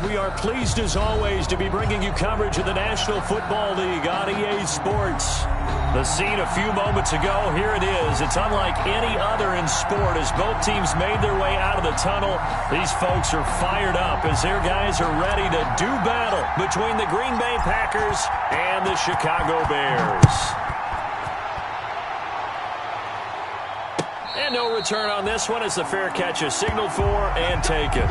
We are pleased as always to be bringing you coverage of the National Football League on EA Sports. The scene a few moments ago, here it is. It's unlike any other in sport as both teams made their way out of the tunnel. These folks are fired up as their guys are ready to do battle between the Green Bay Packers and the Chicago Bears. And no return on this one as the fair catch is signaled for and taken.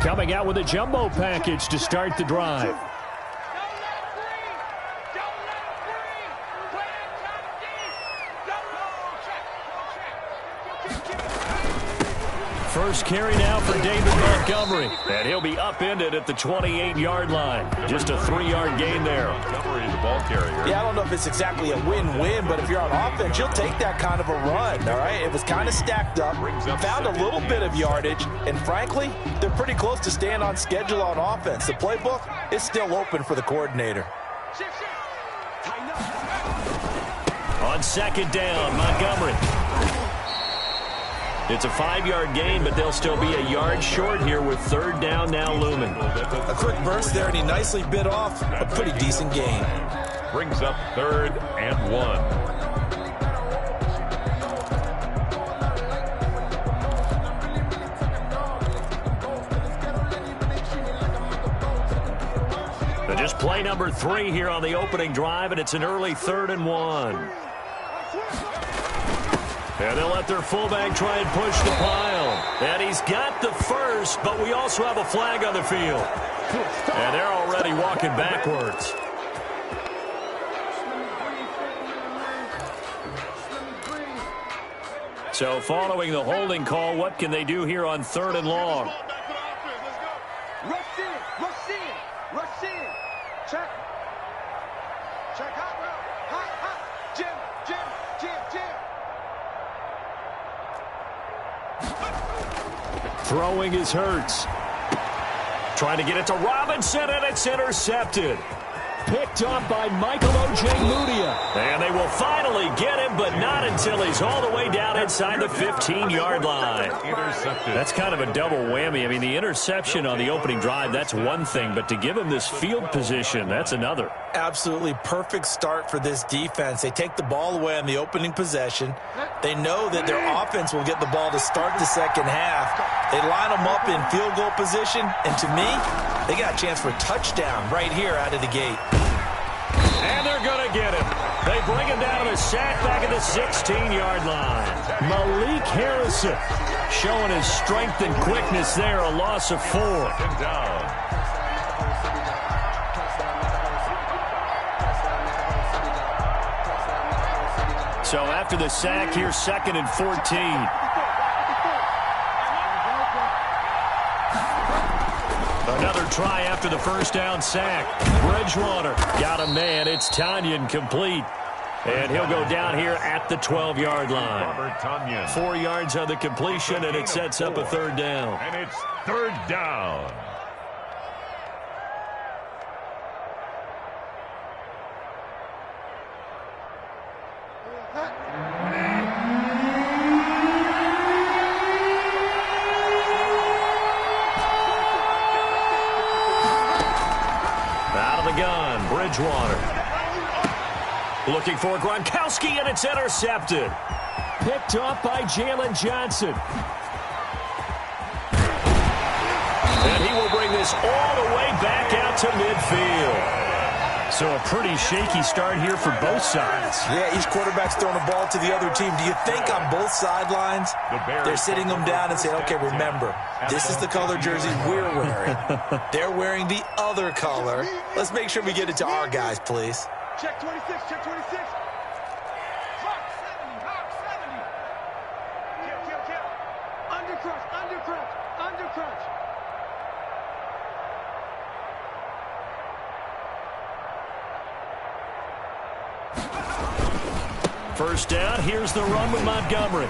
Coming out with a jumbo package to start the drive. First carry now for David Montgomery. And he'll be upended at the 28-yard line. Just a 3-yard gain there. Montgomery is the ball carrier. Yeah, I don't know if it's exactly a win-win, but if you're on offense, you'll take that kind of a run, all right? It was kind of stacked up, found a little bit of yardage, and frankly, they're pretty close to staying on schedule on offense. The playbook is still open for the coordinator. On second down, Montgomery. It's a 5-yard gain, but they'll still be a yard short here with third down now looming. A quick burst there, and he nicely bit off a pretty decent gain. Brings up 3rd and 1. Just play number 3 here on the opening drive, and it's an early 3rd and 1. And they'll let their fullback try and push the pile. And he's got the first, but we also have a flag on the field. And they're already walking backwards. So following the holding call, what can they do here on 3rd and long? Rush in, rush in, rush in. Check. Check hot route. Hot, hot. Jim, Jim, Jim, Jim. Throwing is Hurts. Trying to get it to Robinson, and it's intercepted. Picked up by Michael O.J. Mudia. And they will finally get him, but not until he's all the way down inside the 15-yard line. Intercepted. That's kind of a double whammy. I mean, the interception on the opening drive, that's one thing, but to give him this field position, that's another. Absolutely perfect start for this defense. They take the ball away on the opening possession. They know that their offense will get the ball to start the second half. They line them up in field goal position, and to me, they got a chance for a touchdown right here out of the gate. And they're going to get him. They bring him down to the sack back at the 16-yard line. Malik Harrison showing his strength and quickness there, a loss of 4. Second down. So after the sack, here's 2nd and 14. Another try after the first down sack. Bridgewater got a man. It's Tanyan complete. And he'll go down here at the 12-yard line. 4 yards on the completion, and it sets up a 3rd down. And it's 3rd down. Bridgewater. Looking for Gronkowski, and it's intercepted. Picked up by Jalen Johnson. And he will bring this all the way back out to midfield. So a pretty shaky start here for both sides. Yeah, each quarterback's throwing the ball to the other team. Do you think on both sidelines they're sitting them down and saying, okay, remember, this is the color jersey we're wearing. They're wearing the other color. Let's make sure we get it to our guys, please. Check 26, check 26. Hawk 70, Hawk 70. Kill. Undercrunch, undercrunch, undercrunch. First down, here's the run with Montgomery.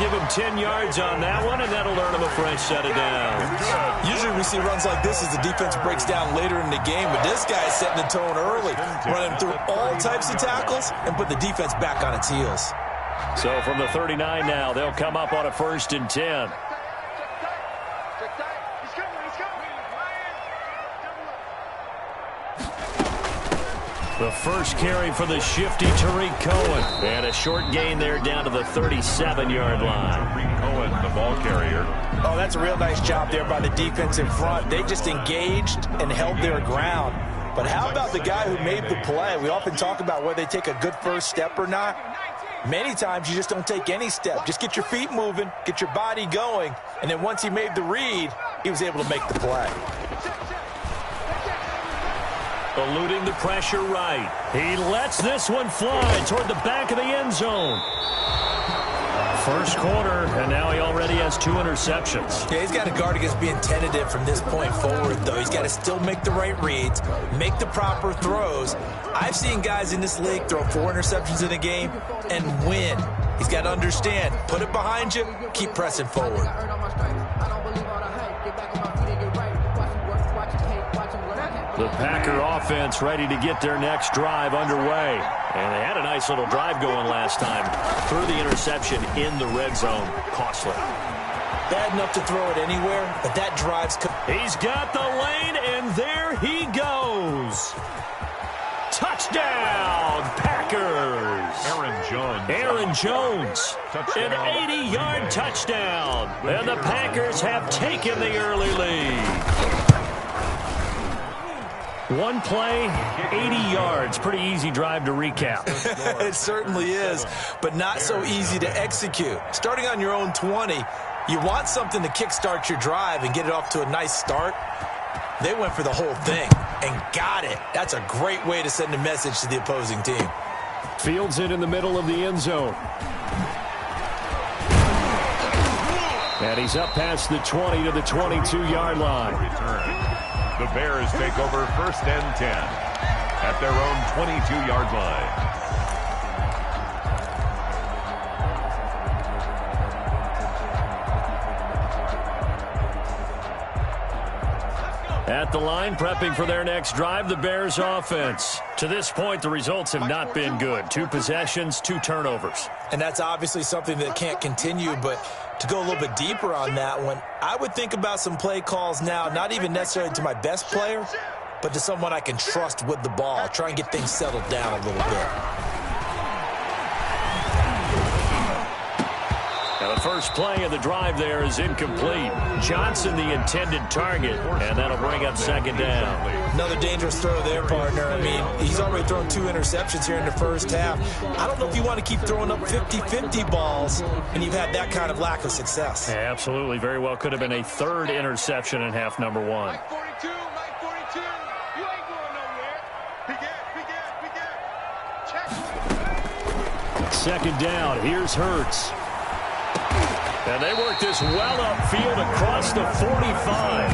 give him 10 yards on that one, and that'll earn him a fresh set of downs. Usually we see runs like this as the defense breaks down later in the game, but this guy is setting the tone early, running through all types of tackles and put the defense back on its heels. So from the 39 now, they'll come up on a 1st and 10. The first carry for the shifty Tariq Cohen. And a short gain there down to the 37-yard line. Tariq Cohen, the ball carrier. Oh, that's a real nice job there by the defense in front. They just engaged and held their ground. But how about the guy who made the play? We often talk about whether they take a good first step or not. Many times you just don't take any step. Just get your feet moving, get your body going, and then once he made the read, he was able to make the play. Eluding the pressure right. He lets this one fly toward the back of the end zone. First quarter, and now he already has 2 interceptions. Yeah, he's got to guard against being tentative from this point forward, though. He's got to still make the right reads, make the proper throws. I've seen guys in this league throw 4 interceptions in a game and win. He's got to understand, put it behind you, keep pressing forward. The Packer offense ready to get their next drive underway. And they had a nice little drive going last time. Threw the interception in the red zone. Costly. Bad enough to throw it anywhere, but that drive's... He's got the lane, and there he goes. Touchdown, Packers. Aaron Jones. Touchdown. An 80-yard touchdown. And the Packers have taken the early lead. One play, 80 yards. Pretty easy drive to recap. It certainly is, but not so easy to execute. Starting on your own 20, you want something to kickstart your drive and get it off to a nice start. They went for the whole thing and got it. That's a great way to send a message to the opposing team. Fields it in the middle of the end zone. And he's up past the 20 to the 22-yard line. Return. The Bears take over 1st and 10 at their own 22-yard line. At the line, prepping for their next drive, the Bears offense. To this point, the results have not been good. 2 possessions, 2 turnovers. And that's obviously something that can't continue, but to go a little bit deeper on that one, I would think about some play calls now, not even necessarily to my best player, but to someone I can trust with the ball. Try and get things settled down a little bit. Now the first play of the drive there is incomplete. Johnson the intended target, and that'll bring up 2nd down. Another dangerous throw there, partner. I mean, he's already thrown 2 interceptions here in the first half. I don't know if you want to keep throwing up 50-50 balls when you've had that kind of lack of success. Yeah, absolutely. Very well could have been a 3rd interception in half number 1. Mike 42, Mike 42. You ain't going nowhere. Check. 2nd down. Here's Hurts. And they work this well upfield across the 45.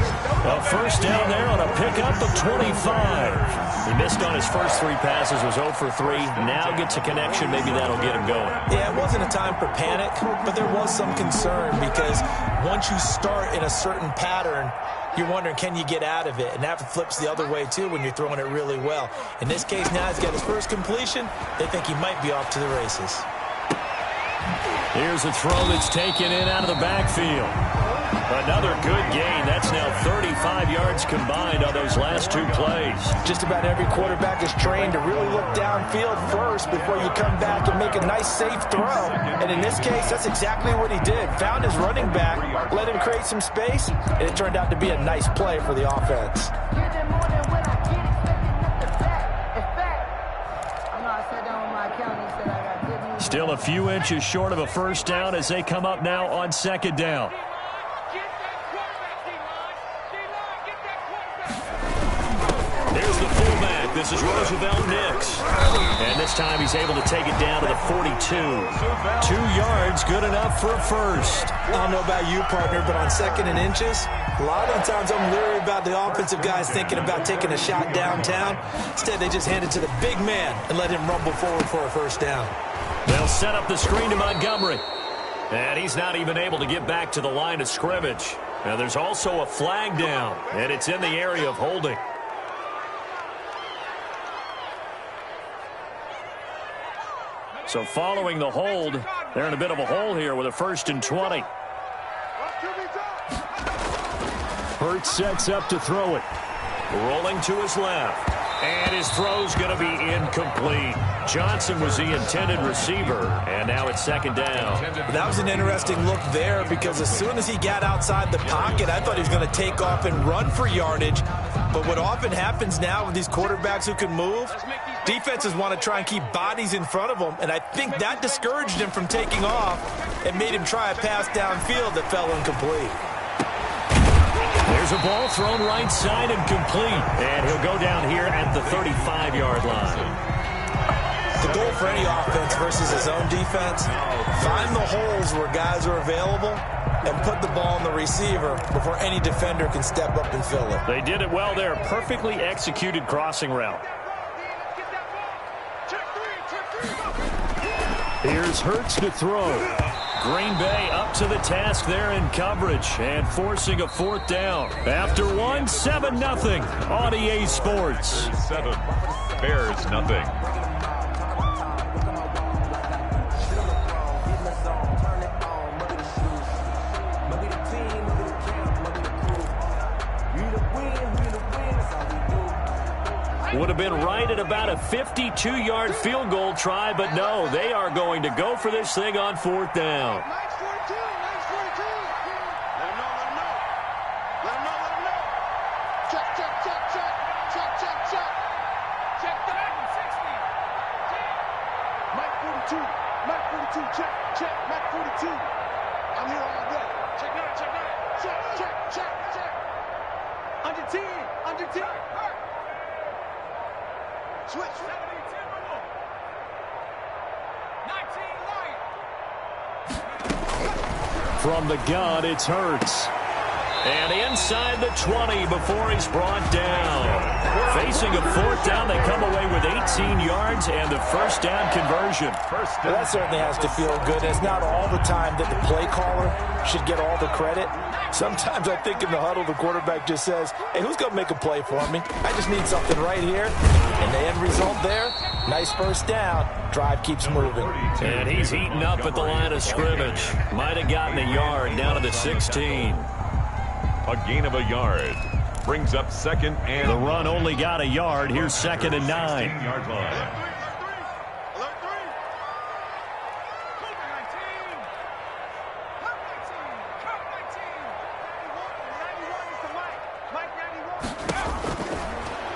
A 1st down there on a pickup of 25. He missed on his first 3 passes, was 0 for 3. Now gets a connection. Maybe that'll get him going. Yeah, it wasn't a time for panic, but there was some concern because once you start in a certain pattern, you're wondering, can you get out of it? And that flips the other way, too, when you're throwing it really well. In this case, now he's got his first completion. They think he might be off to the races. Here's a throw that's taken in out of the backfield. Another good gain. That's now 35 yards combined on those last 2 plays. Just about every quarterback is trained to really look downfield first before you come back and make a nice, safe throw. And in this case, that's exactly what he did. Found his running back, let him create some space, and it turned out to be a nice play for the offense. Still a few inches short of a 1st down as they come up now on 2nd down. There's the fullback. This is Roosevelt Nix. And this time he's able to take it down to the 42. 2 yards, good enough for a 1st. I don't know about you, partner, but on 2nd and inches, a lot of the times I'm leery about the offensive guys thinking about taking a shot downtown. Instead, they just hand it to the big man and let him rumble forward for a 1st down. They'll set up the screen to Montgomery. And he's not even able to get back to the line of scrimmage. Now there's also a flag down, and it's in the area of holding. So following the hold, they're in a bit of a hole here with a 1st and 20. Hurts sets up to throw it. Rolling to his left. And his throw's going to be incomplete. Johnson was the intended receiver, and now it's 2nd down. That was an interesting look there because as soon as he got outside the pocket, I thought he was going to take off and run for yardage. But what often happens now with these quarterbacks who can move, defenses want to try and keep bodies in front of them, and I think that discouraged him from taking off and made him try a pass downfield that fell incomplete. There's a ball thrown right side and complete. And he'll go down here at the 35-yard line. The goal for any offense versus his own defense, find the holes where guys are available and put the ball in the receiver before any defender can step up and fill it. They did it well there. Perfectly executed crossing route. Here's Hurts to throw. Green Bay up to the task there in coverage and forcing a 4th down. After 7-0 on EA Sports. 7, Bears nothing. Would have been right at about a 52-yard field goal try, but no, they are going to go for this thing on 4th down. Nice 42, nice 42. Let him know. Let him know. Check. Check that. 60. Mike 42, check. Mike 42. I'm here all day. Check 9. Check. Under 10. Switch. 17, 10, 19 light. From the gun, it's Hurts. And inside the 20 before he's brought down. Facing a 4th down, they come away with 18 yards and the 1st down conversion. Well, that certainly has to feel good. It's not all the time that the play caller should get all the credit. Sometimes I think in the huddle, the quarterback just says, hey, who's going to make a play for me? I just need something right here. And the end result there, nice 1st down. Drive keeps moving. And he's eaten up at the line of scrimmage. Might have gotten a yard down to the 16. A gain of a yard. Brings up 2nd and... The run only got a yard. Here's 2nd and 9. 16-yard line.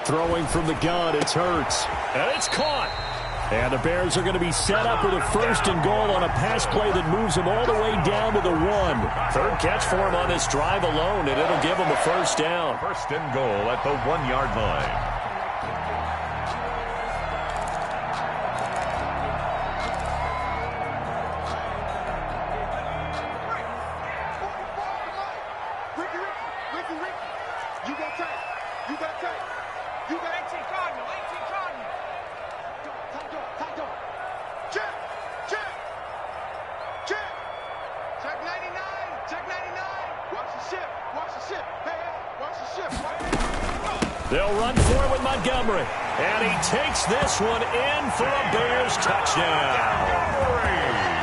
Throwing from the gun, it's Hurts. And it's caught. And the Bears are going to be set up with a 1st and goal on a pass play that moves them all the way down to the 1. 3rd catch for him on this drive alone, and it'll give him a 1st down. 1st and goal at the 1-yard line. They'll run for it with Montgomery. And he takes this one in for a Bears touchdown.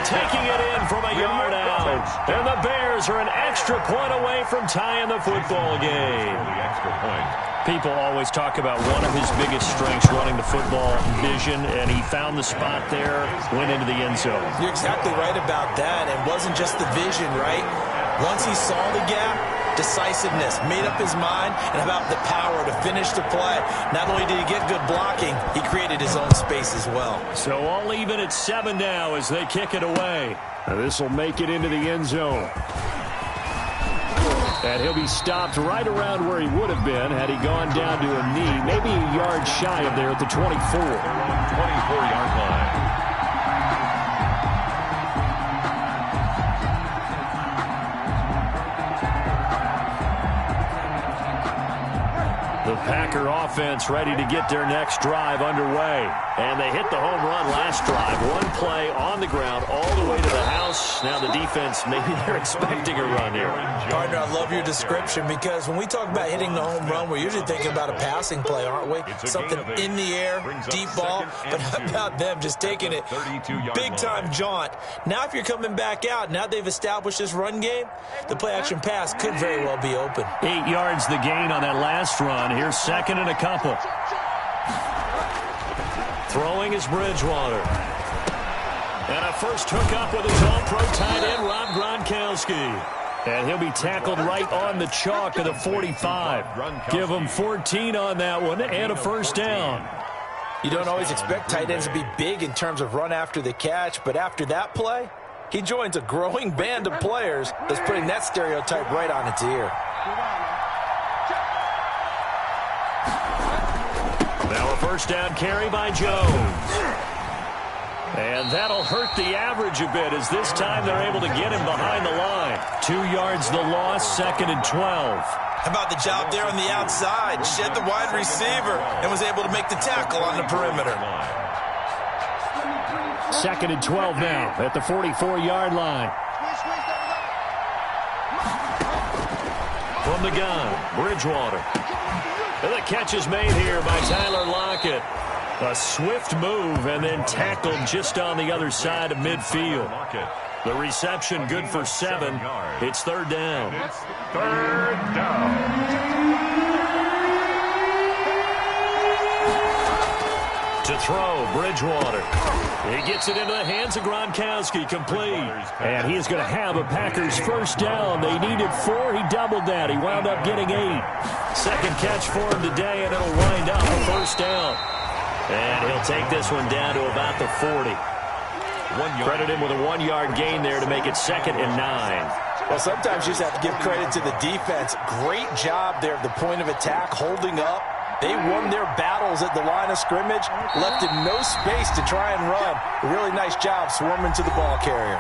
Taking it in from a yard out. And the Bears are an extra point away from tying the football game. The extra point. People always talk about one of his biggest strengths running the football, vision, and he found the spot there, went into the end zone. You're exactly right about that. It wasn't just the vision, right? Once he saw the gap, decisiveness, made up his mind, and about the power to finish the play. Not only did he get good blocking, he created his own space as well. So all even at 7 now as they kick it away. This will make it into the end zone. And he'll be stopped right around where he would have been had he gone down to a knee, maybe a yard shy of there at the 24. 24-yard line. The Packer offense ready to get their next drive underway. And they hit the home run last drive. One play on the ground all the way to the house. Now the defense, maybe they're expecting a run here. Partner, I love your description because when we talk about hitting the home run, we're usually thinking about a passing play, aren't we? Something in the air, deep ball. But how about them just taking it big-time jaunt? Now if you're coming back out, now they've established this run game, the play-action pass could very well be open. 8 yards the gain on that last run. Here's second and a couple. Throwing is Bridgewater. And a first hookup with his all-pro tight end, Rob Gronkowski. And he'll be tackled right on the chalk of the 45. Give him 14 on that one and a first down. You don't always expect tight ends to be big in terms of run after the catch, but after that play, he joins a growing band of players that's putting that stereotype right on its ear. Now a first down carry by Jones. And that'll hurt the average a bit as this time they're able to get him behind the line. 2 yards the loss, second and 12. How about the job there on the outside? Shed the wide receiver and was able to make the tackle on the perimeter. Second and 12 now at the 44-yard line. From the gun, Bridgewater. And the catch is made here by Tyler Lockett. A swift move and then tackled just on the other side of midfield. The reception good for 7. It's third down. It's third down. To throw, Bridgewater. He gets it into the hands of Gronkowski, complete. And he is going to have a Packers first down. They needed 4. He doubled that. He wound up getting 8. Second catch for him today, and it'll wind up a first down. And he'll take this one down to about the 40. Credit him with a 1-yard gain there to make it second and 9. Well, sometimes you just have to give credit to the defense. Great job there at the point of attack, holding up. They won their battles at the line of scrimmage, left him no space to try and run. A really nice job swarming to the ball carrier.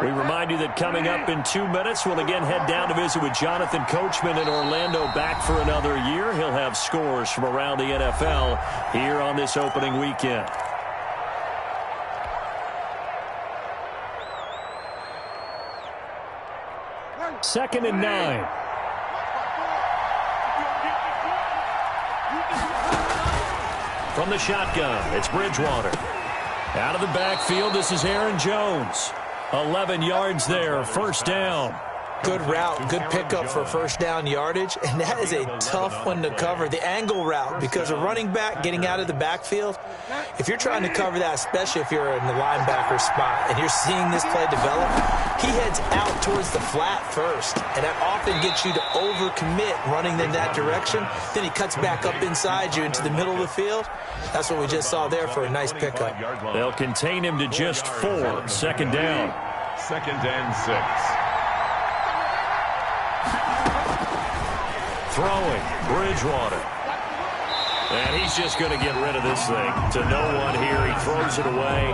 We remind you that coming up in 2 minutes, we'll again head down to visit with Jonathan Coachman in Orlando, back for another year. He'll have scores from around the NFL here on this opening weekend. Second and 9. From the shotgun, it's Bridgewater. Out of the backfield, this is Aaron Jones. 11 yards there, first down. Good route, good pickup for first down yardage, and that is a tough one to cover. The angle route, because a running back getting out of the backfield, if you're trying to cover that, especially if you're in the linebacker spot and you're seeing this play develop, he heads out towards the flat first, and that often gets you to overcommit running in that direction. Then he cuts back up inside you into the middle of the field. That's what we just saw there for a nice pickup. They'll contain him to just 4, second down. Second and 6. Throwing, Bridgewater. And he's just going to get rid of this thing. To no one here, he throws it away,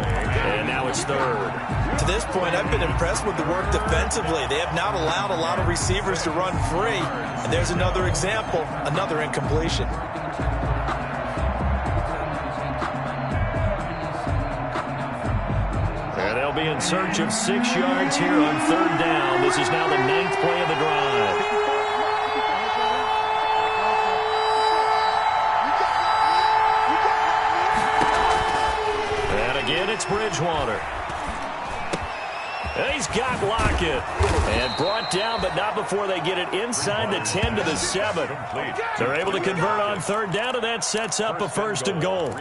and now it's third. To this point, I've been impressed with the work defensively. They have not allowed a lot of receivers to run free. And there's another example, another incompletion. And they'll be in search of 6 yards here on third down. This is now the 9th play of the drive. Again, it's Bridgewater. And he's got Lockett. And brought down, but not before they get it inside the 10 to the 7. They're able to convert on third down, and that sets up a first and goal.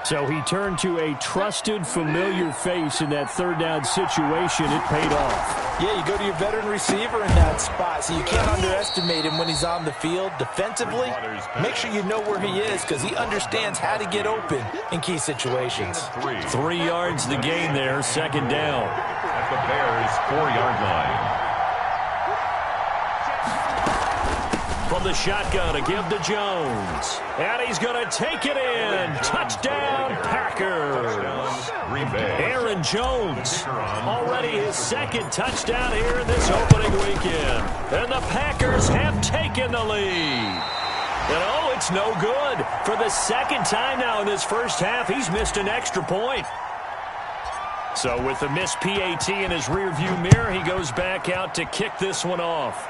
So he turned to a trusted, familiar face in that third down situation. It paid off. Yeah, you go to your veteran receiver in that spot, so you can't underestimate him when he's on the field. Defensively, make sure you know where he is because he understands how to get open in key situations. 3 yards the gain there, second down. At the Bears' 4-yard line. From the shotgun to give to Jones. And he's going to take it in. Touchdown, Packers. Green Bay. Aaron Jones, already his second touchdown here in this opening weekend. And the Packers have taken the lead. And oh, it's no good. For the second time now in this first half, he's missed an extra point. So with the missed PAT in his rearview mirror, he goes back out to kick this one off.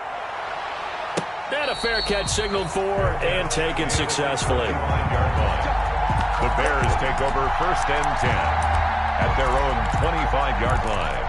And a fair catch signaled for and taken successfully. The Bears take over 1st and 10 at their own 25-yard line.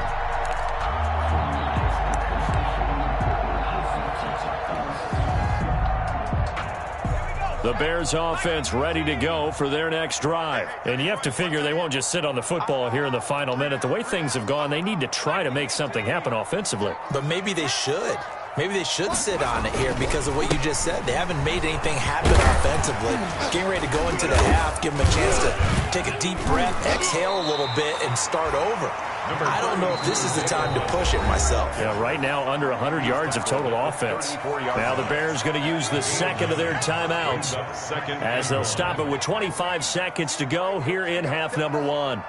The Bears offense ready to go for their next drive. And you have to figure they won't just sit on the football here in the final minute. The way things have gone, they need to try to make something happen offensively. But maybe they should. Maybe they should sit on it here because of what you just said. They haven't made anything happen offensively. Getting ready to go into the half, give them a chance to take a deep breath, exhale a little bit, and start over. I don't know if this is the time to push it myself. Yeah, right now under 100 yards of total offense. Now the Bears going to use the second of their timeouts as they'll stop it with 25 seconds to go here in half number 1.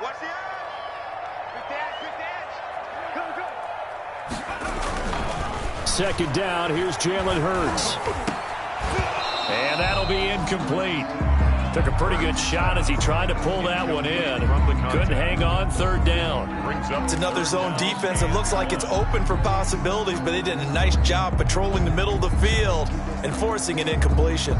Second down, here's Jalen Hurts. And that'll be incomplete. Took a pretty good shot as he tried to pull that one in. Couldn't hang on, third down. It's another zone defense. It looks like it's open for possibilities, but they did a nice job patrolling the middle of the field and forcing an incompletion.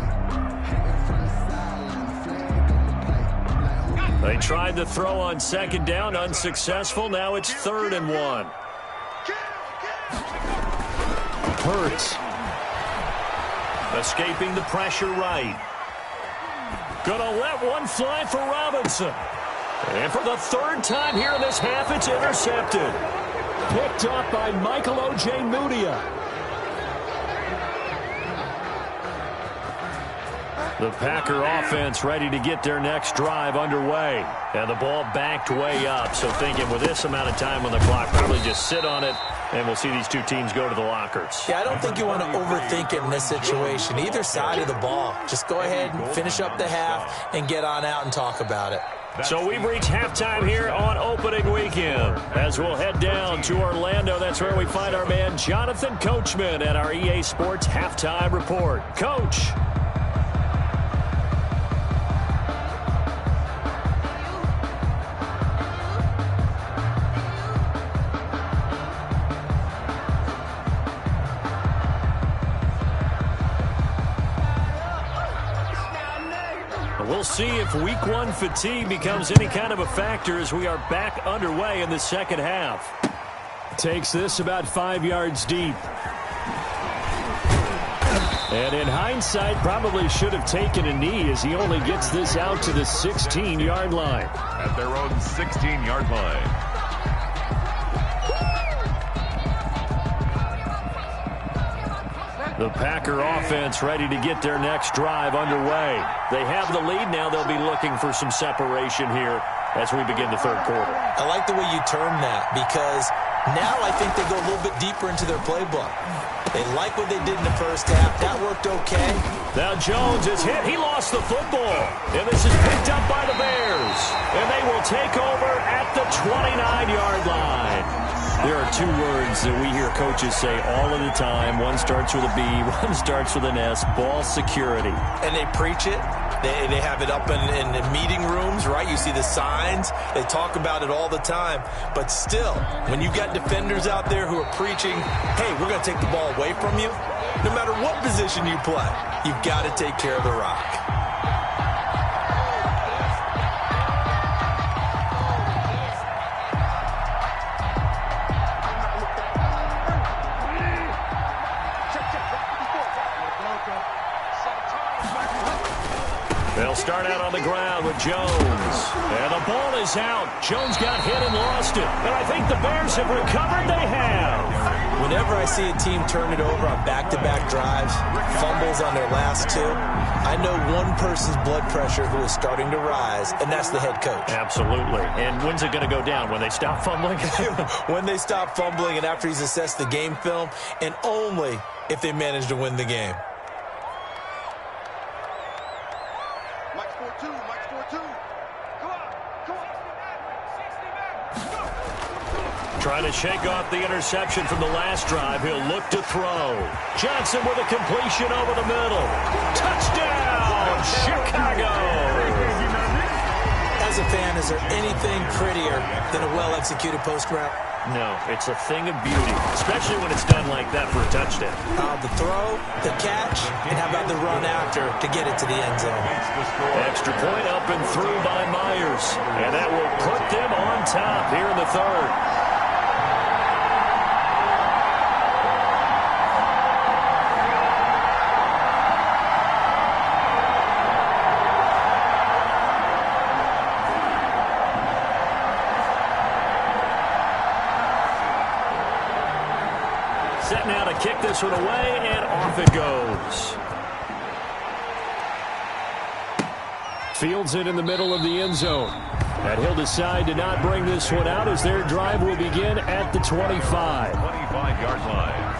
They tried to throw on second down, unsuccessful. Now it's 3rd and 1. Hurts. Escaping the pressure right. Gonna let one fly for Robinson. And for the 3rd time here in this half, it's intercepted. Picked up by Michael Ojemudia. The Packer offense ready to get their next drive underway. And the ball backed way up. So thinking with this amount of time on the clock, probably just sit on it. And we'll see these two teams go to the lockers. Yeah, I don't think you want to overthink it in this situation. Either side of the ball. Just go ahead and finish up the half and get on out and talk about it. So we've reached halftime here on opening weekend. As we'll head down to Orlando, that's where we find our man Jonathan Coachman at our EA Sports Halftime Report. Coach. We'll see if week 1 fatigue becomes any kind of a factor as we are back underway in the second half. Takes this about 5 yards deep. And in hindsight, probably should have taken a knee as he only gets this out to the 16-yard line. At their own 16-yard line. The Packer offense ready to get their next drive underway. They have the lead now. They'll be looking for some separation here as we begin the third quarter. I like the way you term that because now I think they go a little bit deeper into their playbook. They like what they did in the first half. That worked okay. Now Jones is hit. He lost the football. And this is picked up by the Bears. And they will take over at the 29-yard line. There are two words that we hear coaches say all of the time. One starts with a B, one starts with an S, ball security. And they preach it. They have it up in the meeting rooms, right? You see the signs. They talk about it all the time. But still, when you got defenders out there who are preaching, hey, we're going to take the ball away from you, no matter what position you play, you've got to take care of the rock. They'll start out on the ground with Jones. And the ball is out. Jones got hit and lost it. And I think the Bears have recovered. They have. Whenever I see a team turn it over on back-to-back drives, fumbles on their last two, I know one person's blood pressure who is starting to rise, and that's the head coach. Absolutely. And when's it going to go down? When they stop fumbling? When they stop fumbling and after he's assessed the game film, and only if they manage to win the game. Trying to shake off the interception from the last drive. He'll look to throw. Johnson with a completion over the middle. Touchdown, Chicago! As a fan, is there anything prettier than a well-executed post route? No, it's a thing of beauty, especially when it's done like that for a touchdown. The throw, the catch, and how about the run after to get it to the end zone? Extra point up and through by Myers. And that will put them on top here in the third. Set now to kick this one away, and off it goes. Fields it in the middle of the end zone. And he'll decide to not bring this one out as their drive will begin at the 25. 25-yard line.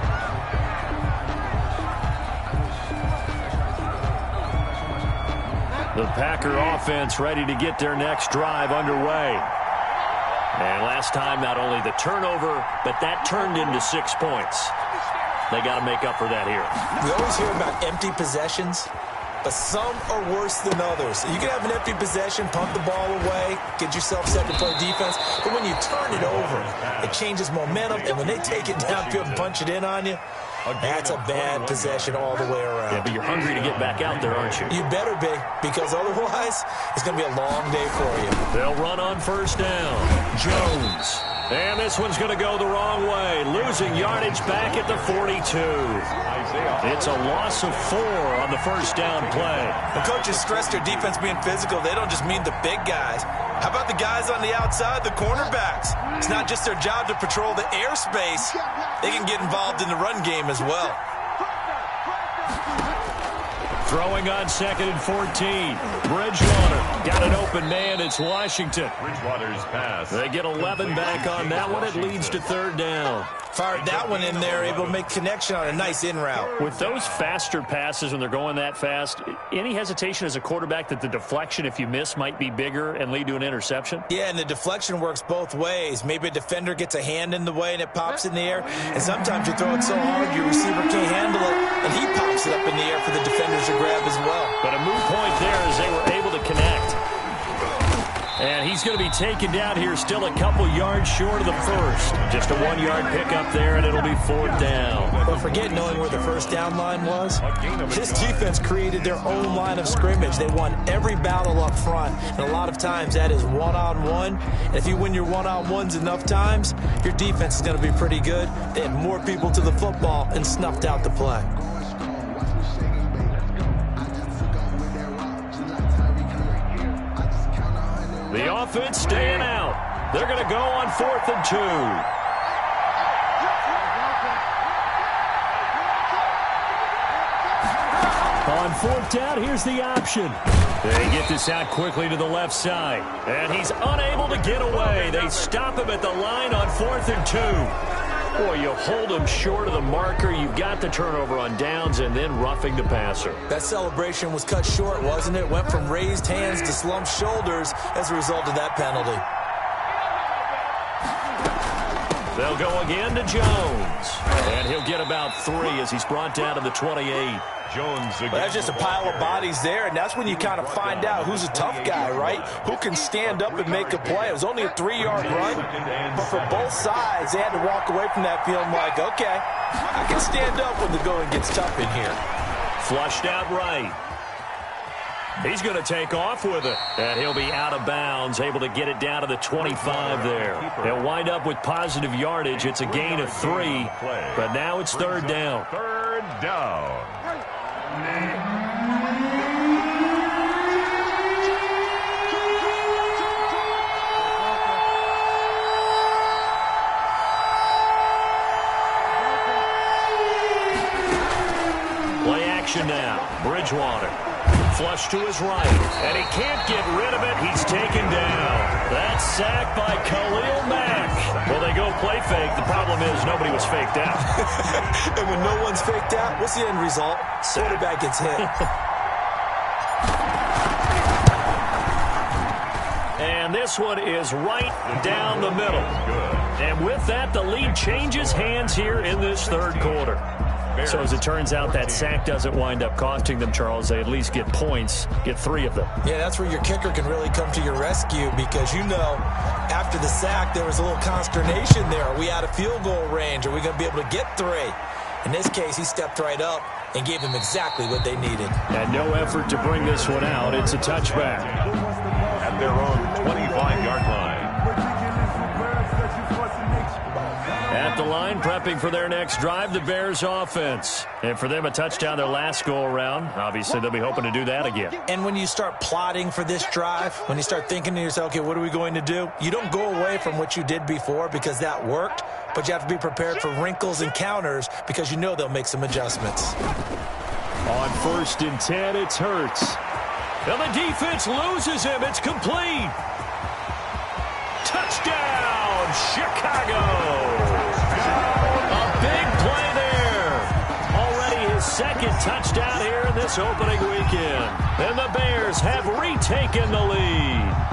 The Packer offense ready to get their next drive underway. And last time, not only the turnover, but that turned into 6 points. They got to make up for that here. We always hear about empty possessions, but some are worse than others. You can have an empty possession, punt the ball away, get yourself set to play defense, but when you turn it over, it changes momentum, and when they take it downfield and punch it in on you, that's a bad possession all the way around. Yeah, but you're hungry to get back out there, aren't you? You better be, because otherwise, it's going to be a long day for you. They'll run on first down. Jones. And this one's going to go the wrong way. Losing yardage back at the 42. It's a loss of 4 on the first down play. When coaches stress their defense being physical, they don't just mean the big guys. How about the guys on the outside, the cornerbacks? It's not just their job to patrol the airspace. They can get involved in the run game as well. Throwing on 2nd and 14. Bridgewater got an open man. It's Washington. Bridgewater's pass. They get 11 back on that one. It leads to 3rd down. Fired that one in there, able to make connection on a nice in route. With those faster passes when they're going that fast, any hesitation as a quarterback that the deflection, if you miss, might be bigger and lead to an interception? Yeah, and the deflection works both ways. Maybe a defender gets a hand in the way and it pops in the air, and sometimes you throw it so hard your receiver can't handle it, and he pops it up in the air for the defenders to grab as well. But a moot point there as they were able to connect. And he's going to be taken down here still a couple yards short of the first. Just a 1-yard pickup there, and it'll be 4th down. But forget knowing where the first down line was. This defense created their own line of scrimmage. They won every battle up front, and a lot of times that is one-on-one. And if you win your one-on-ones enough times, your defense is going to be pretty good. They had more people to the football and snuffed out the play. The offense staying out. They're going to go on 4th and 2. On 4th down, here's the option. They get this out quickly to the left side. And he's unable to get away. They stop him at the line on 4th and 2. Boy, you hold him short of the marker. You've got the turnover on downs and then roughing the passer. That celebration was cut short, wasn't it? Went from raised hands to slumped shoulders as a result of that penalty. They'll go again to Jones. And he'll get about 3 as he's brought down to the 28. Jones again. Well, that's just a pile of bodies there, and that's when you kind of find out who's a tough guy, right? Who can stand up and make a play. It was only a 3-yard run, but for both sides, they had to walk away from that feeling like, okay, I can stand up when the going gets tough in here. Flushed out right. He's going to take off with it, and he'll be out of bounds, able to get it down to the 25 there. They'll wind up with positive yardage. It's a gain of 3, but now it's 3rd down. 3rd down. Play action now. Bridgewater. Flush to his right, and he can't get rid of it. He's taken down. That's sacked by Khalil Mack. Well, they go play fake. The problem is nobody was faked out. And when no one's faked out, what's the end result? Quarterback gets hit. And this one is right down the middle. And with that, the lead changes hands here in this third quarter. So as it turns out, that sack doesn't wind up costing them, Charles. They at least get points, get 3 of them. Yeah, that's where your kicker can really come to your rescue because, you know, after the sack, there was a little consternation there. Are we out of field goal range? Are we going to be able to get 3? In this case, he stepped right up and gave them exactly what they needed. And no effort to bring this one out. It's a touchback. At their own 25-yard line. At the line, prepping for their next drive, the Bears offense. And for them, a touchdown their last go-around. Obviously, they'll be hoping to do that again. And when you start plotting for this drive, when you start thinking to yourself, okay, what are we going to do? You don't go away from what you did before because that worked, but you have to be prepared for wrinkles and counters because you know they'll make some adjustments. On 1st and 10, it's Hurts. And the defense loses him. It's complete. Touchdown, Chicago. A big play there. Already his 2nd touchdown here in this opening weekend. And the Bears have retaken the lead.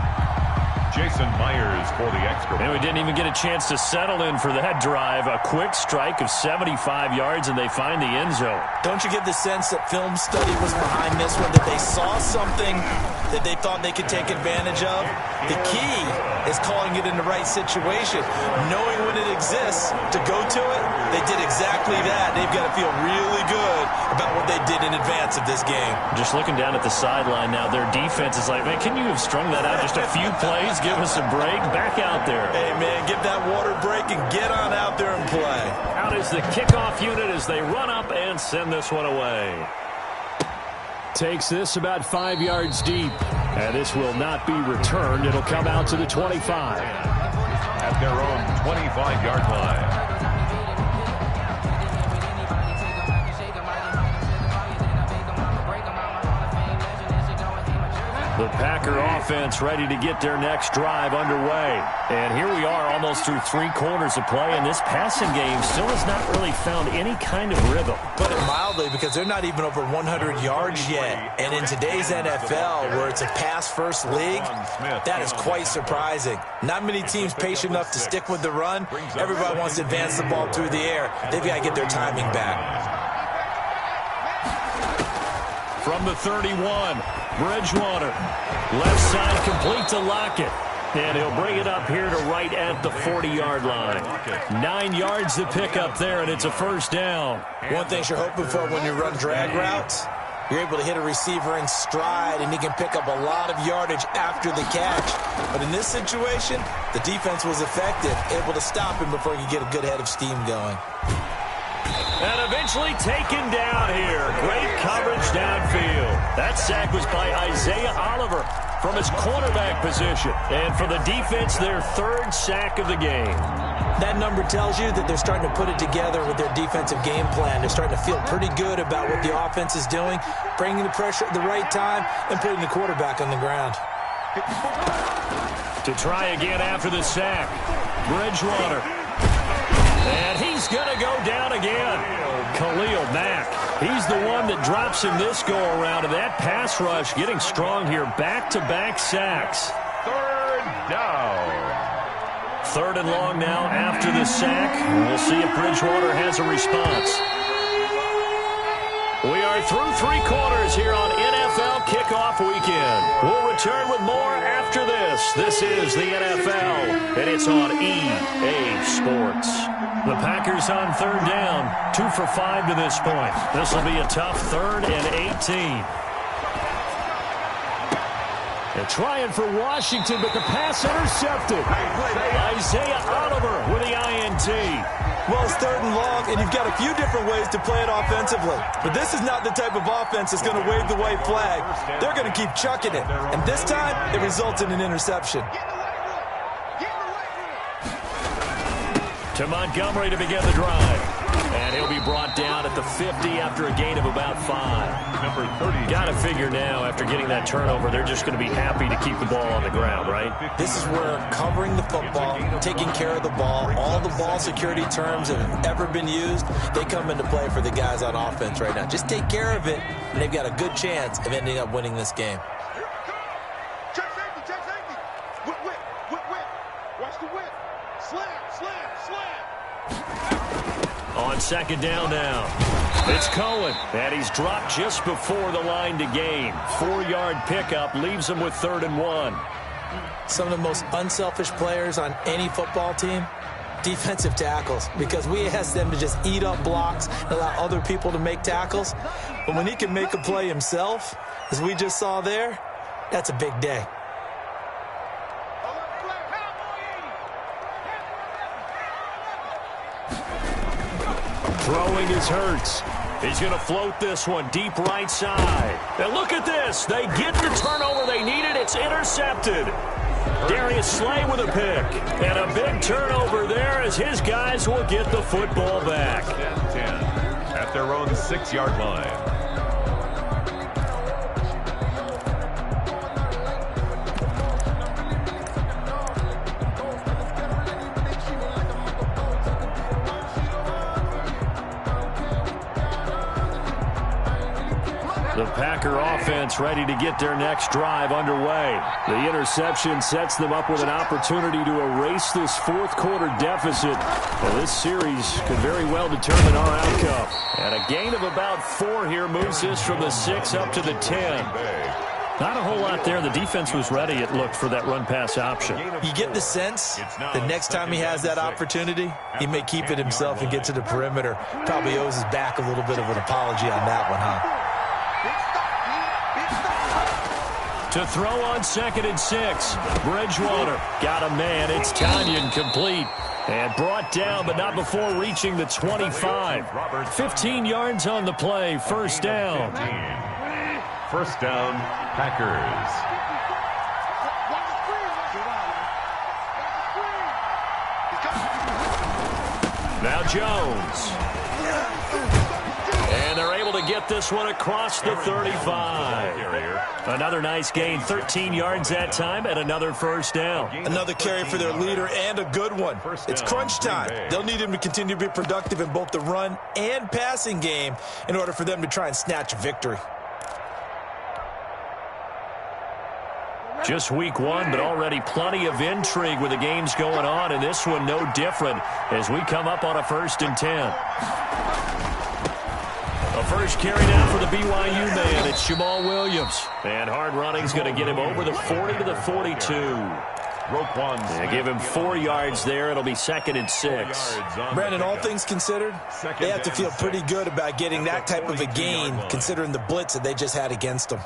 Jason Myers for the extra. And we didn't even get a chance to settle in for that drive. A quick strike of 75 yards, and they find the end zone. Don't you get the sense that film study was behind this one, that they saw something that they thought they could take advantage of? The key is calling it in the right situation. Knowing when it exists to go to it, they did exactly that. They've got to feel really good about what they did in advance of this game. Just looking down at the sideline now, their defense is like, man, can you have strung that out just a few plays? Give us a break. Back out there. Hey, man, give that water break and get on out there and play. Out is the kickoff unit as they run up and send this one away. Takes this about 5 yards deep. And this will not be returned. It'll come out to the 25. At their own 25-yard line. The Packer offense ready to get their next drive underway. And here we are almost through 3 quarters of play, and this passing game still has not really found any kind of rhythm. Put it mildly, because they're not even over 100 yards yet. And in today's NFL, where it's a pass-first league, that is quite surprising. Not many teams patient enough to stick with the run. Everybody wants to advance the ball through the air. They've got to get their timing back. From the 31, Bridgewater. Left side complete to Lockett. And he'll bring it up here to right at the 40-yard line. 9 yards to pick up there, and it's a first down. One thing you're hoping for when you run drag routes, you're able to hit a receiver in stride, and he can pick up a lot of yardage after the catch. But in this situation, the defense was effective, able to stop him before he could get a good head of steam going. And eventually taken down here. Great coverage downfield. That sack was by Isaiah Oliver from his quarterback position. And for the defense, their 3rd sack of the game. That number tells you that they're starting to put it together with their defensive game plan. They're starting to feel pretty good about what the offense is doing, bringing the pressure at the right time, and putting the quarterback on the ground. To try again after the sack, Bridgewater. And he's going to go down again. Khalil Mack. He's the one that drops him this go-around. And that pass rush getting strong here. Back-to-back sacks. 3rd down. 3rd and long now after the sack. We'll see if Bridgewater has a response. We are through 3 quarters here on NFL Kickoff Weekend. We'll return with more after this. This is the NFL, and it's on EA Sports. The Packers on 3rd down, 2 for 5 to this point. This will be a tough 3rd and 18. They're trying for Washington, but the pass intercepted. Isaiah Oliver with the INT. Well, it's 3rd and long, and you've got a few different ways to play it offensively. But this is not the type of offense that's going to wave the white flag. They're going to keep chucking it. And this time, it results in an interception. To Montgomery to begin the drive. And he'll be brought down at the 50 after a gain of about 5. Number 30. Got to figure now, after getting that turnover, they're just going to be happy to keep the ball on the ground, right? This is where covering the football, taking care of the ball, all the ball security terms that have ever been used, they come into play for the guys on offense right now. Just take care of it, and they've got a good chance of ending up winning this game. Check safety, check safety. on second down now. It's Cohen, and he's dropped just before the line to gain. 4-yard pickup leaves him with 3rd and 1. Some of the most unselfish players on any football team, defensive tackles, because we ask them to just eat up blocks and allow other people to make tackles. But when he can make a play himself, as we just saw there, that's a big day. Throwing is Hurts. He's going to float this one deep right side. And look at this. They get the turnover they needed. It's intercepted. Darius Slay with a pick. And a big turnover there as his guys will get the football back. 10 at their own 6-yard line. The Packer offense ready to get their next drive underway. The interception sets them up with an opportunity to erase this 4th quarter deficit. Well, this series could very well determine our outcome. And a gain of about 4 here moves this from the 6 up to the 10. Not a whole lot there. The defense was ready, it looked, for that run-pass option. You get the sense the next time he has that opportunity, he may keep it himself and get to the perimeter. Probably owes his back a little bit of an apology on that one, huh? To throw on 2nd and 6. Bridgewater got a man. It's Tanyan complete. And brought down, but not before reaching the 25. 15 yards on the play. 1st down. 1st down, Packers. Now Jones. And they're able to get this one across the 35. Another nice gain, 13 yards that time, and another 1st down. Another carry for their leader, and a good one. It's crunch time. They'll need him to continue to be productive in both the run and passing game in order for them to try and snatch a victory. Just week 1, but already plenty of intrigue with the games going on, and this one no different as we come up on a 1st and 10. A first carry now for the BYU man. It's Jamal Williams. And hard running's going to get him over the 40 to the 42. They give him 4 yards there. It'll be 2nd and 6. Brandon, all things considered, they have to feel pretty good about getting that type of a gain considering the blitz that they just had against them.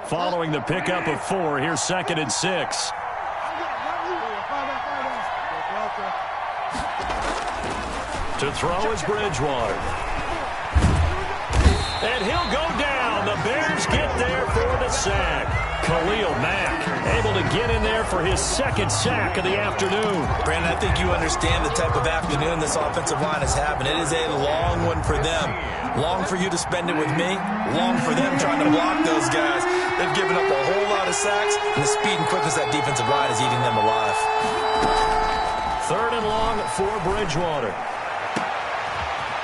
Following the pickup of 4, here's 2nd and 6. To throw is Bridgewater. And he'll go down. The Bears get there for the sack. Khalil Mack able to get in there for his 2nd sack of the afternoon. Brandon, I think you understand the type of afternoon this offensive line is having. It is a long one for them. Long for you to spend it with me. Long for them trying to block those guys. They've given up a whole lot of sacks, and the speed and quickness of that defensive line is eating them alive. 3rd and long for Bridgewater.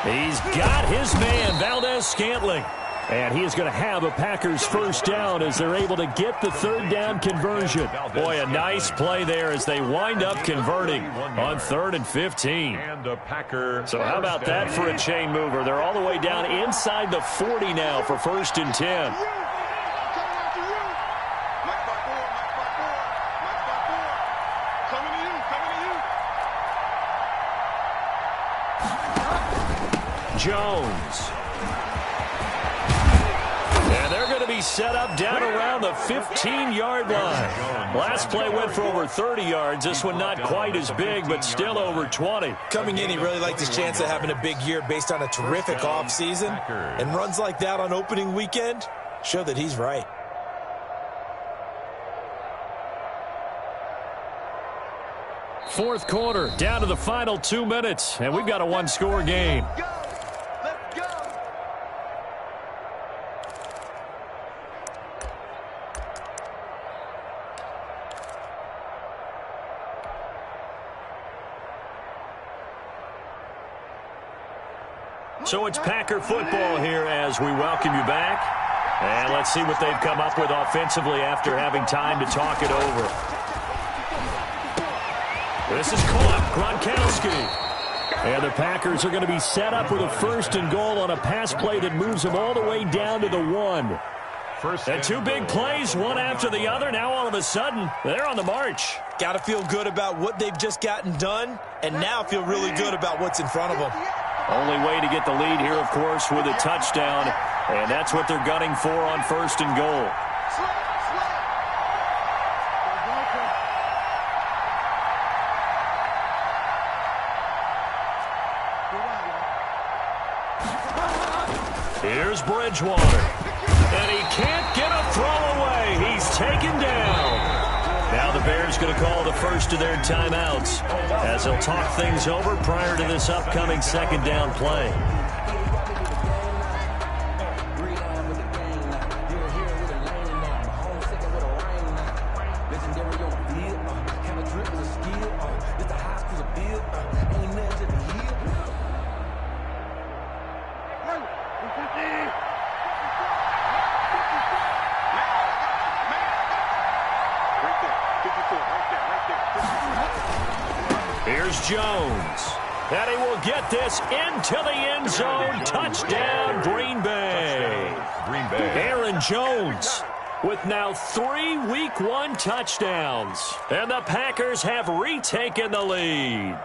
He's got his man, Valdez-Scantling. And he is going to have a Packers 1st down as they're able to get the 3rd down conversion. Boy, a nice play there as they wind up converting on 3rd and 15. So how about that for a chain mover? They're all the way down inside the 40 now for 1st and 10. Jones. And they're going to be set up down around the 15-yard line. Last play went for over 30 yards. This one not quite as big, but still over 20. Coming in, he really liked his chance of having a big year based on a terrific offseason. And runs like that on opening weekend show that he's right. Fourth quarter, down to the final 2 minutes, and we've got a one-score game. So it's Packer football here as we welcome you back. And let's see what they've come up with offensively after having time to talk it over. This is caught. Gronkowski. And the Packers are going to be set up with a 1st and goal on a pass play that moves them all the way down to the 1. And 2 big plays, one after the other. Now all of a sudden, they're on the march. Got to feel good about what they've just gotten done, and now feel really good about what's in front of them. Only way to get the lead here, of course, with a touchdown. And that's what they're gunning for on 1st and goal. Here's Bridgewater. And he can't get a throw away. He's taken down. Now the Bears going to call the first of their timeouts as they'll talk things over prior to this upcoming 2nd down play. Here's Jones. And he will get this into the end zone. Touchdown, Green Bay. Aaron Jones with now 3 Week 1 touchdowns. And the Packers have retaken the lead.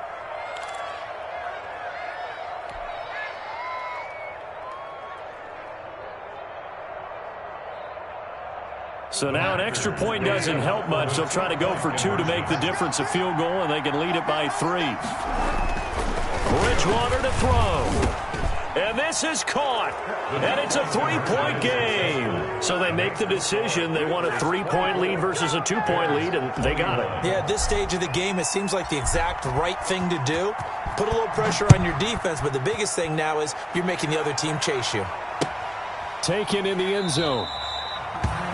So now an extra point doesn't help much. They'll try to go for 2 to make the difference a field goal, and they can lead it by 3. Bridgewater to throw. And this is caught. And it's a 3-point game. So they make the decision. They want a 3-point lead versus a 2-point lead, and they got it. Yeah, at this stage of the game, it seems like the exact right thing to do. Put a little pressure on your defense, but the biggest thing now is you're making the other team chase you. Taken in the end zone.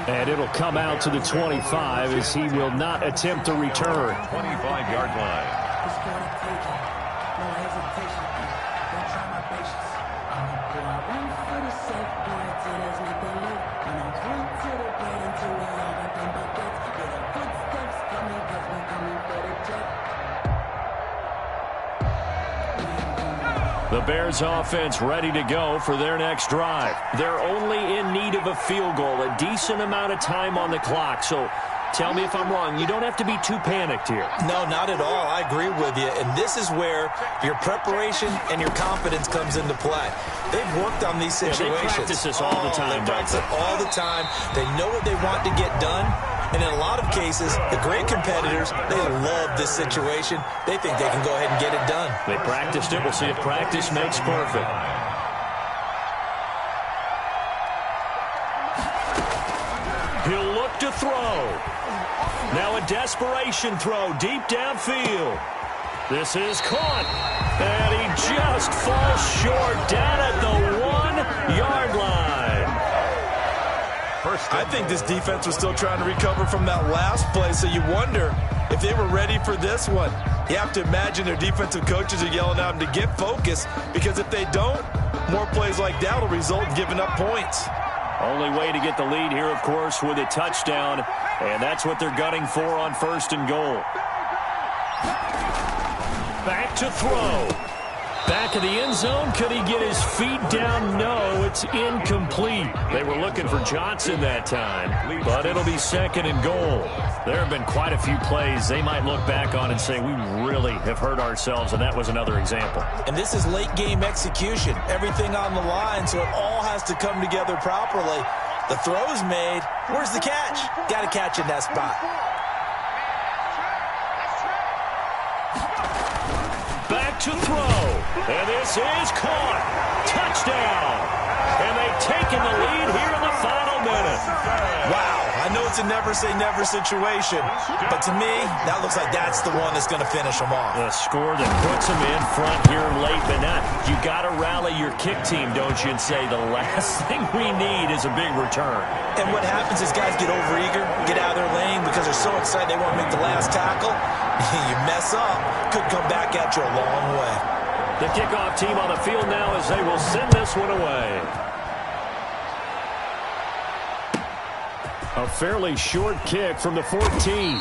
And it'll come out to the 25 as he will not attempt to return. 25-yard line. The Bears offense ready to go for their next drive. They're only in need of a field goal, a decent amount of time on the clock. So tell me if I'm wrong. You don't have to be too panicked here. No, not at all. I agree with you. And this is where your preparation and your confidence comes into play. They've worked on these situations. Yeah, they practice this all the time. They practice it all the time. They know what they want to get done. And in a lot of cases, the great competitors, they love this situation. They think they can go ahead and get it done. They practiced it. We'll see if practice makes perfect. He'll look to throw. Now a desperation throw deep downfield. This is caught. And he just falls short down at the 1-yard line. I think this defense was still trying to recover from that last play, so you wonder if they were ready for this one. You have to imagine their defensive coaches are yelling at them to get focused, because if they don't, more plays like that will result in giving up points. Only way to get the lead here, of course, with a touchdown, and that's what they're gunning for on 1st and goal. Back to throw. Back of the end zone. Could he get his feet down? No, it's incomplete. They were looking for Johnson that time, but it'll be 2nd and goal. There have been quite a few plays they might look back on and say, we really have hurt ourselves, and that was another example. And this is late game execution. Everything on the line, so it all has to come together properly. The throw's made. Where's the catch? Got to catch in that spot. Back to throw. And this is caught. Touchdown. And they've taken the lead here in the final minute. Wow. I know it's a never-say-never situation, but to me, that looks like that's the one that's going to finish them off. The score that puts them in front here late, but not. You got to rally your kick team, don't you, and say the last thing we need is a big return. And what happens is guys get overeager, get out of their lane because they're so excited they want to make the last tackle. You mess up, could come back at you a long way. The kickoff team on the field now as they will send this one away. A fairly short kick from the 14.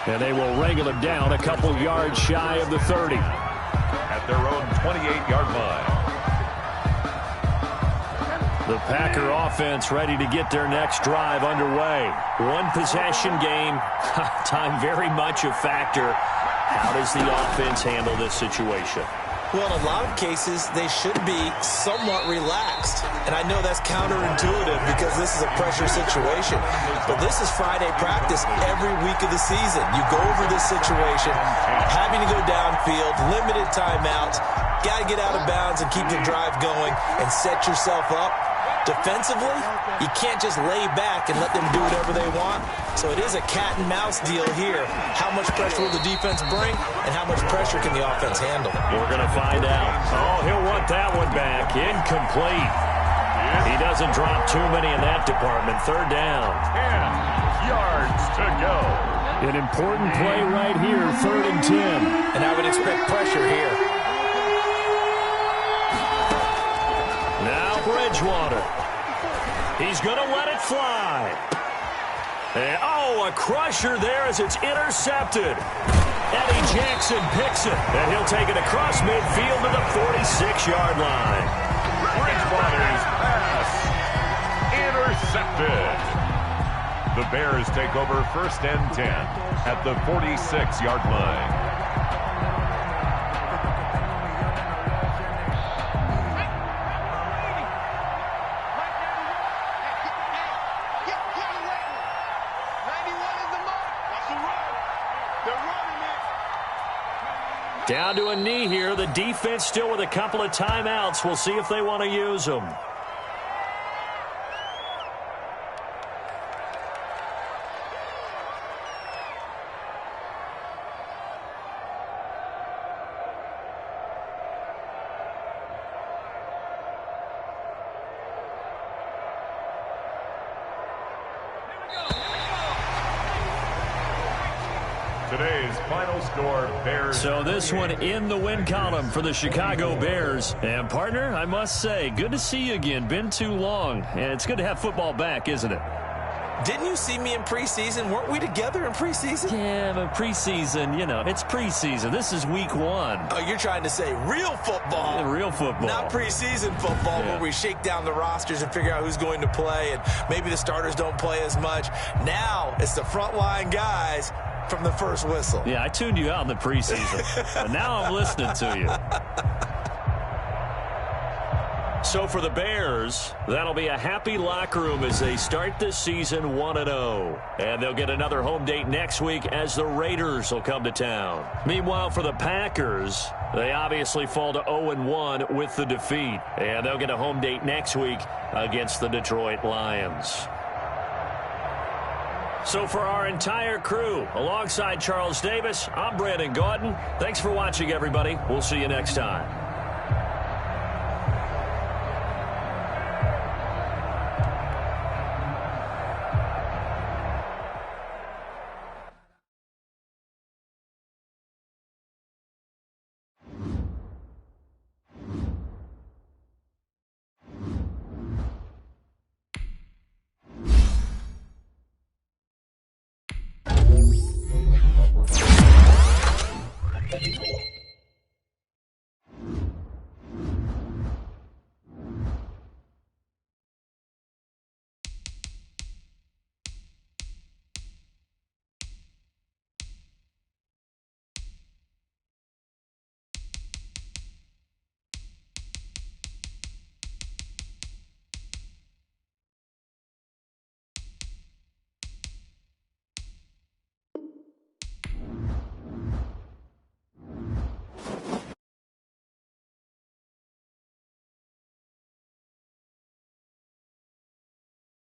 And they will wrangle him down a couple yards shy of the 30. At their own 28-yard line. The Packer offense ready to get their next drive underway. One possession game. Time very much a factor. How does the offense handle this situation? Well, in a lot of cases, they should be somewhat relaxed. And I know that's counterintuitive because this is a pressure situation. But this is Friday practice every week of the season. You go over this situation, having to go downfield, limited timeouts, got to get out of bounds and keep the drive going and set yourself up. Defensively, you can't just lay back and let them do whatever they want. So it is a cat and mouse deal here. How much pressure will the defense bring, and how much pressure can the offense handle? We're going to find out. Oh, he'll want that one back. Incomplete. He doesn't drop too many in that department. Third down. 10 yards to go. An important play right here, 3rd and 10. And I would expect pressure here. Now Bridgewater. He's going to let it fly. And, oh, a crusher there as it's intercepted. Eddie Jackson picks it, and he'll take it across midfield to the 46-yard line. Bridgewater's pass intercepted. The Bears take over 1st and 10 at the 46-yard line. Down to a knee here. The defense still with a couple of timeouts. We'll see if they want to use them. Today's final score, Bears. So this one in the win column for the Chicago Bears. And, partner, I must say, good to see you again. Been too long. And it's good to have football back, isn't it? Didn't you see me in preseason? Weren't we together in preseason? Yeah, but preseason, you know, it's preseason. This is week 1. Oh, you're trying to say real football. Yeah, real football. Not preseason football where we shake down the rosters and figure out who's going to play, and maybe the starters don't play as much. Now it's the frontline guys from the first whistle. Yeah, I tuned you out in the preseason. But now I'm listening to you. So for the Bears, that'll be a happy locker room as they start this season 1-0. And they'll get another home date next week as the Raiders will come to town. Meanwhile, for the Packers, they obviously fall to 0-1 with the defeat. And they'll get a home date next week against the Detroit Lions. So for our entire crew, alongside Charles Davis, I'm Brandon Gaudin. Thanks for watching, everybody. We'll see you next time.